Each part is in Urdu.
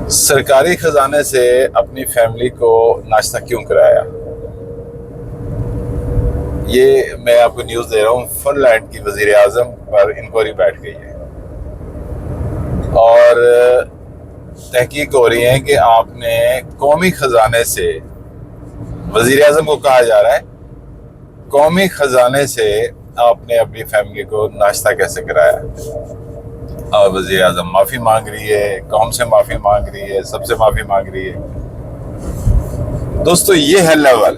سرکاری خزانے سے اپنی فیملی کو ناشتہ کیوں کرایا؟ یہ میں آپ کو نیوز دے رہا ہوں، فن لینڈ کی وزیر اعظم پر انکوائری بیٹھ گئی ہے اور تحقیق ہو رہی ہے کہ آپ نے قومی خزانے سے، وزیر اعظم کو کہا جا رہا ہے قومی خزانے سے آپ نے اپنی فیملی کو ناشتہ کیسے کرایا؟ اور وزیر اعظم معافی مانگ رہی ہے، قوم سے معافی مانگ رہی ہے، سب سے معافی مانگ رہی ہے۔ دوستو یہ ہے لیول۔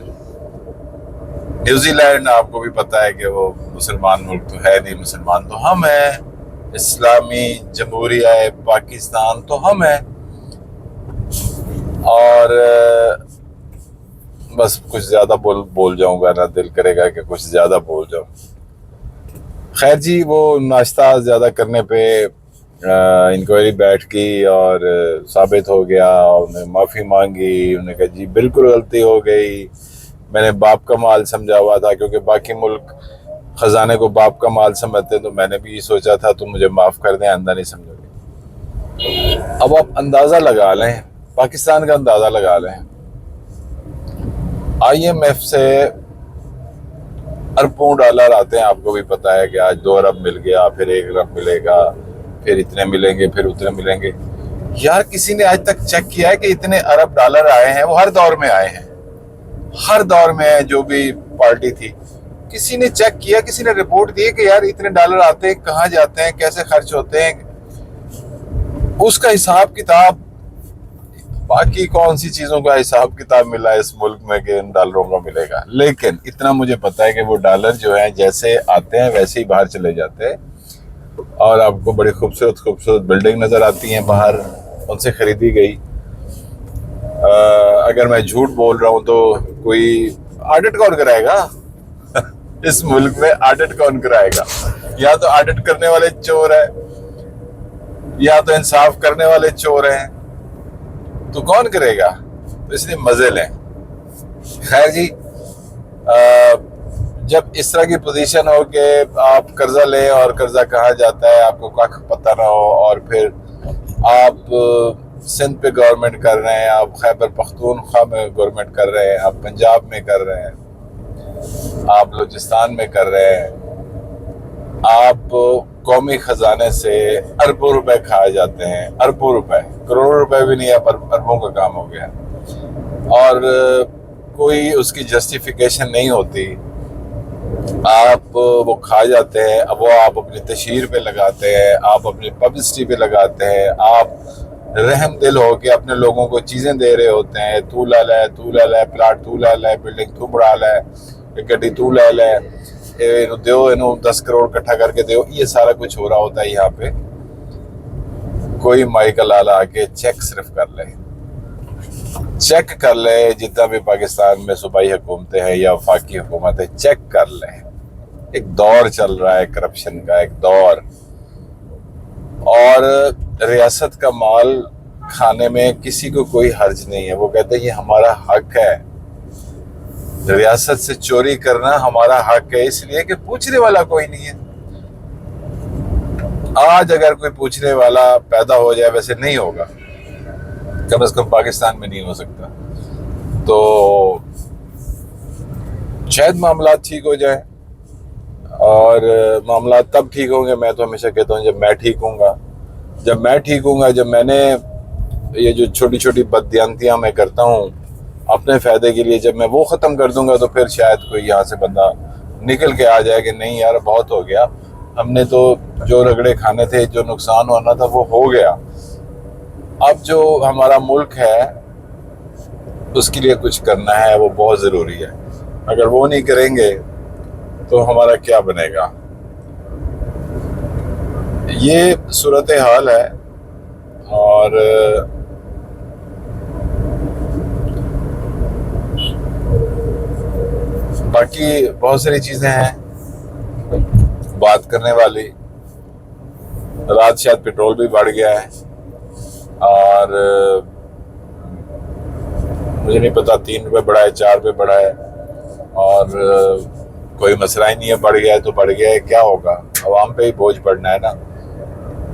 نیوزی لینڈ آپ کو بھی پتا ہے کہ وہ مسلمان ملک تو ہے نہیں، مسلمان تو ہم ہیں، اسلامی جمہوریہ پاکستان تو ہم ہیں، اور بس کچھ زیادہ بول جاؤں گا نا، دل کرے گا کہ کچھ زیادہ بول جاؤں۔ خیر جی، وہ ناشتہ زیادہ کرنے پہ انکوائری بیٹھ گئی اور ثابت ہو گیا، انہیں معافی مانگی، انہوں نے کہا جی بالکل غلطی ہو گئی، میں نے باپ کا مال سمجھا ہوا تھا، کیونکہ باقی ملک خزانے کو باپ کا مال سمجھتے، تو میں نے بھی یہ سوچا تھا تو مجھے معاف کر دیں، آئندہ نہیں سمجھو گے۔ اب آپ اندازہ لگا لیں، پاکستان کا اندازہ لگا لیں، آئی ایم ایف سے اربوں ڈالر آتے ہیں، آپ کو بھی پتا ہے کہ آج 2 ارب مل گیا، پھر 1 ارب ملے گا، پھر اتنے ملیں گے، پھر اتنے ملیں گے۔ یار کسی نے آج تک چیک کیا ہے کہ اتنے ارب ڈالر آئے ہیں؟ وہ ہر دور میں آئے ہیں، ہر دور میں جو بھی پارٹی تھی، کسی نے چیک کیا، کسی نے رپورٹ دی کہ یار اتنے ڈالر آتے ہیں، کہاں جاتے ہیں، کیسے خرچ ہوتے ہیں؟ اس کا حساب کتاب، باقی کون سی چیزوں کا حساب کتاب ملا اس ملک میں کہ ان ڈالروں کا ملے گا؟ لیکن اتنا مجھے پتا ہے کہ وہ ڈالر جو ہیں جیسے آتے ہیں ویسے ہی باہر چلے جاتے ہیں، اور آپ کو بڑی خوبصورت خوبصورت بلڈنگ نظر آتی ہیں باہر، ان سے خریدی گئی۔ اگر میں جھوٹ بول رہا ہوں تو کوئی آڈٹ کون کرائے گا؟ اس ملک میں آڈٹ کون کرائے گا؟ یا تو آڈٹ کرنے والے چور ہیں، یا تو انصاف کرنے والے چور ہیں، تو کون کرے گا؟ تو اس لیے مزے لیں۔ خیر جی، جب اس طرح کی پوزیشن ہو کہ آپ قرضہ لیں اور قرضہ کہاں جاتا ہے آپ کو کچھ پتہ نہ ہو، اور پھر آپ سندھ پہ گورنمنٹ کر رہے ہیں، آپ خیبر پختونخوا میں گورنمنٹ کر رہے ہیں، آپ پنجاب میں کر رہے ہیں، آپ بلوچستان میں کر رہے ہیں، آپ قومی خزانے سے اربوں روپے کھائے جاتے ہیں، اربوں روپے، کروڑوں روپے بھی نہیں ہے، پر اربوں کا کام ہو گیا، اور کوئی اس کی جسٹیفیکیشن نہیں ہوتی، آپ وہ کھا جاتے ہیں۔ اب وہ آپ اپنی تشہیر پہ لگاتے ہیں، آپ اپنی پبلسٹی پہ لگاتے ہیں، آپ رحم دل ہو کے اپنے لوگوں کو چیزیں دے رہے ہوتے ہیں، تو لے لے پلاٹ، تو لے لے بلڈنگ، تو بڑھا لے گڈی، تو لے لے، دیو انہوں 10 کروڑ کٹھا کر کے دیو، یہ سارا کچھ ہو رہا ہوتا ہے۔ یہاں پہ کوئی مائی کا لالا آ کے چیک صرف کر لے، چیک کر لے، جتنا بھی پاکستان میں صوبائی حکومتیں ہیں یا وفاقی حکومت ہے، چیک کر لے۔ ایک دور چل رہا ہے کرپشن کا، ایک دور، اور ریاست کا مال کھانے میں کسی کو کوئی حرج نہیں ہے۔ وہ کہتے ہیں یہ ہمارا حق ہے، ریاست سے چوری کرنا ہمارا حق ہے، اس لیے کہ پوچھنے والا کوئی نہیں ہے۔ آج اگر کوئی پوچھنے والا پیدا ہو جائے، ویسے نہیں ہوگا، کم از کم پاکستان میں نہیں ہو سکتا، تو شاید معاملات ٹھیک ہو جائیں، اور معاملات تب ٹھیک ہوں گے، میں تو ہمیشہ کہتا ہوں جب میں ٹھیک ہوں گا، جب میں ٹھیک ہوں گا، جب میں نے یہ جو چھوٹی چھوٹی بددیانتیاں میں کرتا ہوں اپنے فائدے کے لیے، جب میں وہ ختم کر دوں گا، تو پھر شاید کوئی یہاں سے بندہ نکل کے آ جائے کہ نہیں یار بہت ہو گیا، ہم نے تو جو رگڑے کھانے تھے، جو نقصان ہونا تھا وہ ہو گیا، اب جو ہمارا ملک ہے اس کے لیے کچھ کرنا ہے، وہ بہت ضروری ہے۔ اگر وہ نہیں کریں گے تو ہمارا کیا بنے گا؟ یہ صورتحال ہے، اور باقی بہت ساری چیزیں ہیں بات کرنے والی۔ رات شاید پیٹرول بھی بڑھ گیا ہے، اور مجھے نہیں پتا 3 روپے بڑھا ہے، 4 روپے بڑھا ہے، اور کوئی مسئلہ ہی نہیں ہے، بڑھ گیا ہے تو بڑھ گیا ہے، کیا ہوگا؟ عوام پہ ہی بوجھ پڑنا ہے نا۔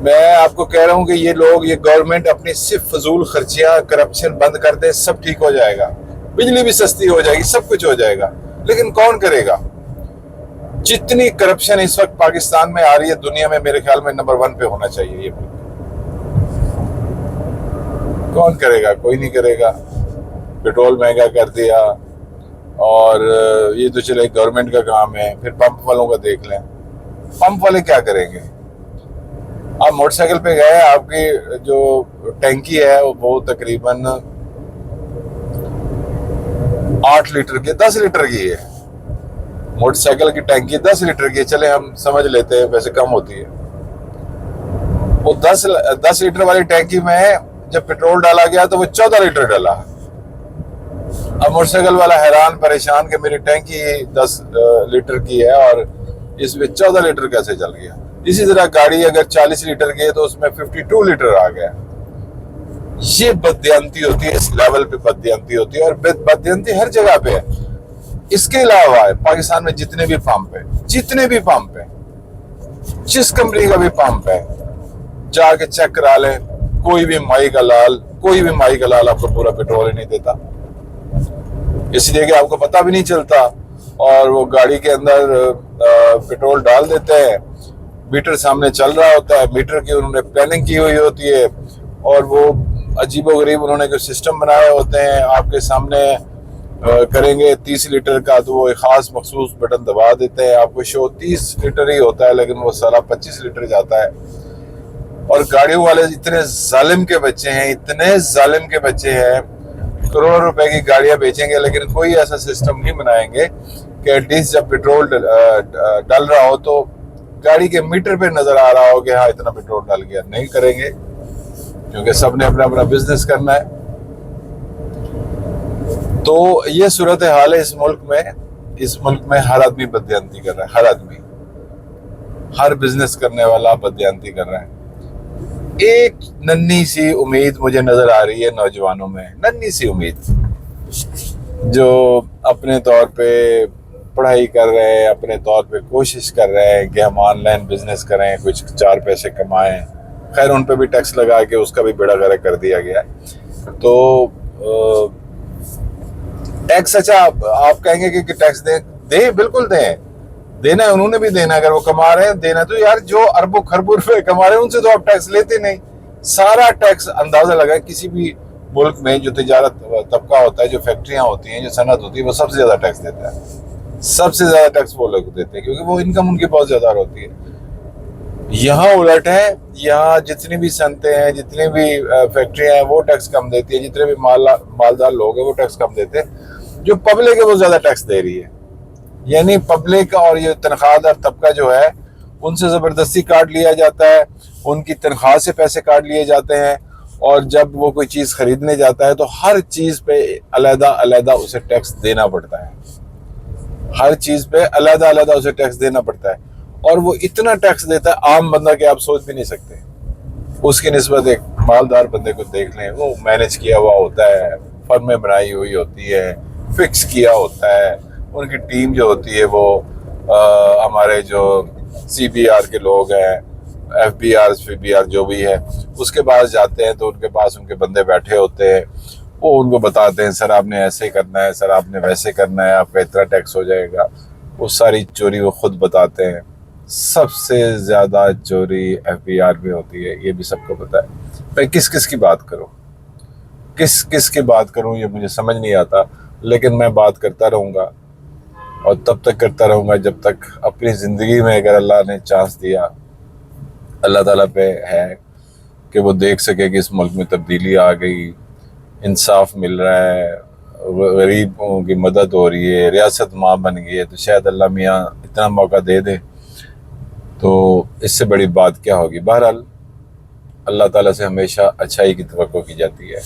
میں آپ کو کہہ رہا ہوں کہ یہ لوگ، یہ گورنمنٹ اپنی صرف فضول خرچیاں، کرپشن بند کر دے، سب ٹھیک ہو جائے گا، بجلی بھی سستی ہو جائے گی، سب کچھ ہو جائے گا. لیکن کون کرے گا؟ جتنی کرپشن اس وقت پاکستان میں آ رہی ہے دنیا میں، میرے خیال میں نمبر 1 پہ ہونا چاہیے یہ ملک. کون کرے گا؟ کوئی نہیں کرے گا. پیٹرول مہنگا کر دیا، اور یہ تو چلے گورنمنٹ کا کام ہے. پھر پمپ والوں کا دیکھ لیں، پمپ والے کیا کریں گے؟ آپ موٹر سائیکل پہ گئے، آپ کی جو ٹینکی ہے وہ تقریباً 8 لیٹر کی، 10 لیٹر کی ہے. موٹر سائیکل کی ٹینکی 10 لیٹر کی، چلے ہم سمجھ لیتے ہیں، ویسے کم ہوتی ہے. وہ 10 لیٹر والی ٹینکی میں جب پیٹرول ڈالا گیا تو وہ 14 لیٹر ڈالا. اب موٹر سائیکل والا حیران پریشان کہ میری ٹینکی 10 لیٹر کی ہے اور اس میں 14 لیٹر کیسے چل گیا. اسی طرح گاڑی اگر 40 لیٹر کی ہے تو اس میں 52 لیٹر آ گیا. یہ بددیانتی ہوتی ہے، اس لیول پہ بددیانتی ہوتی ہے، اور بددیانتی ہر جگہ پہ ہے. اس کے علاوہ پاکستان میں جتنے بھی پمپ ہیں، جس کمپنی کا بھی پمپ ہے، جا کے چیک کرا لیں. کوئی بھی مائی کا لال آپ کو پورا پیٹرول ہی نہیں دیتا، اس لیے کہ آپ کو پتہ بھی نہیں چلتا، اور وہ گاڑی کے اندر پیٹرول ڈال دیتے ہیں. میٹر سامنے چل رہا ہوتا ہے، میٹر کی انہوں نے پلاننگ کی ہوئی ہوتی ہے، اور وہ عجیب و غریب انہوں نے کوئی سسٹم بنائے ہوتے ہیں. آپ کے سامنے کریں گے 30 لیٹر کا تو وہ ایک خاص مخصوص بٹن دبا دیتے ہیں، آپ کو شو 30 لیٹر ہی ہوتا ہے لیکن وہ سارا 25 لیٹر جاتا ہے. اور گاڑیوں والے اتنے ظالم کے بچے ہیں، کروڑوں روپے کی گاڑیاں بیچیں گے لیکن کوئی ایسا سسٹم نہیں بنائیں گے کہ ایٹ لیسٹ جب پیٹرول ڈل رہا ہو تو گاڑی کے میٹر پہ نظر آ رہا ہو کہ ہاں اتنا پیٹرول ڈل گیا. نہیں کریں گے، کیونکہ سب نے اپنا بزنس کرنا ہے. تو یہ صورتحال ہے اس ملک میں. ہر آدمی بددیانتی کر رہا ہے، ہر آدمی، ہر بزنس کرنے والا بددیانتی کر رہا ہے. ایک ننھی سی امید مجھے نظر آ رہی ہے نوجوانوں میں، ننھی سی امید، جو اپنے طور پہ پڑھائی کر رہے ہیں، اپنے طور پہ کوشش کر رہے ہیں کہ ہم آن لائن بزنس کریں، کچھ 4 پیسے کمائیں. خیر ان پہ بھی ٹیکس لگا کے اس کا بھی بیڑا غرق کر دیا گیا. تو ٹیکس، اچھا آپ کہیں گے کہ ٹیکس دیں، بالکل دیں، دینا ہے، انہوں نے بھی دینا. اگر وہ کما رہے ہیں دینا. تو یار جو اربوں خربوں روپے کما رہے ہیں ان سے تو آپ ٹیکس لیتے نہیں. سارا ٹیکس اندازہ لگا کسی بھی ملک میں جو تجارت طبقہ ہوتا ہے، جو فیکٹریاں ہوتی ہیں، جو صنعت ہوتی ہے، وہ سب سے زیادہ ٹیکس دیتا ہے. سب سے زیادہ ٹیکس وہ لوگ دیتے ہیں کیونکہ وہ انکم ان کی بہت زیادہ ہوتی ہے. یہاں الٹ ہے، یہاں جتنی بھی صنعتیں ہیں، جتنی بھی فیکٹریاں ہیں وہ ٹیکس کم دیتی ہے، جتنے بھی مالدار لوگ ہیں وہ ٹیکس کم دیتے ہیں. جو پبلک ہے وہ زیادہ ٹیکس دے رہی ہے. یعنی پبلک اور یہ تنخواہ دار طبقہ جو ہے ان سے زبردستی کاٹ لیا جاتا ہے، ان کی تنخواہ سے پیسے کاٹ لیے جاتے ہیں. اور جب وہ کوئی چیز خریدنے جاتا ہے تو ہر چیز پہ علیحدہ اسے ٹیکس دینا پڑتا ہے. ہر چیز پہ علیحدہ اسے ٹیکس دینا پڑتا ہے. اور وہ اتنا ٹیکس دیتا ہے عام بندہ کہ آپ سوچ بھی نہیں سکتے. اس کی نسبت ایک مالدار بندے کو دیکھ لیں، وہ مینج کیا ہوا ہوتا ہے، فرمیں بنائی ہوئی ہوتی ہے، فکس کیا ہوتا ہے. ان کی ٹیم جو ہوتی ہے وہ ہمارے جو CBR کے لوگ ہیں، FBR جو بھی ہے، اس کے پاس جاتے ہیں تو ان کے پاس ان کے بندے بیٹھے ہوتے ہیں. وہ ان کو بتاتے ہیں سر آپ نے ایسے کرنا ہے، سر آپ نے ویسے کرنا ہے، آپ کا اتنا ٹیکس ہو جائے گا. وہ ساری چوری وہ خود بتاتے ہیں. سب سے زیادہ چوری FBR میں ہوتی ہے، یہ بھی سب کو پتا ہے. میں کس کی بات کروں، کس کی بات کروں یہ مجھے سمجھ نہیں آتا. لیکن میں بات کرتا رہوں گا اور تب تک کرتا رہوں گا جب تک اپنی زندگی میں، اگر اللہ نے چانس دیا، اللہ تعالیٰ پہ ہے کہ وہ دیکھ سکے کہ اس ملک میں تبدیلی آ گئی، انصاف مل رہا ہے، غریبوں کی مدد ہو رہی ہے، ریاست ماں بن گئی ہے، تو شاید اللہ میاں اتنا موقع دے دے تو اس سے بڑی بات کیا ہوگی. بہرحال اللہ تعالیٰ سے ہمیشہ اچھائی کی توقع کی جاتی ہے.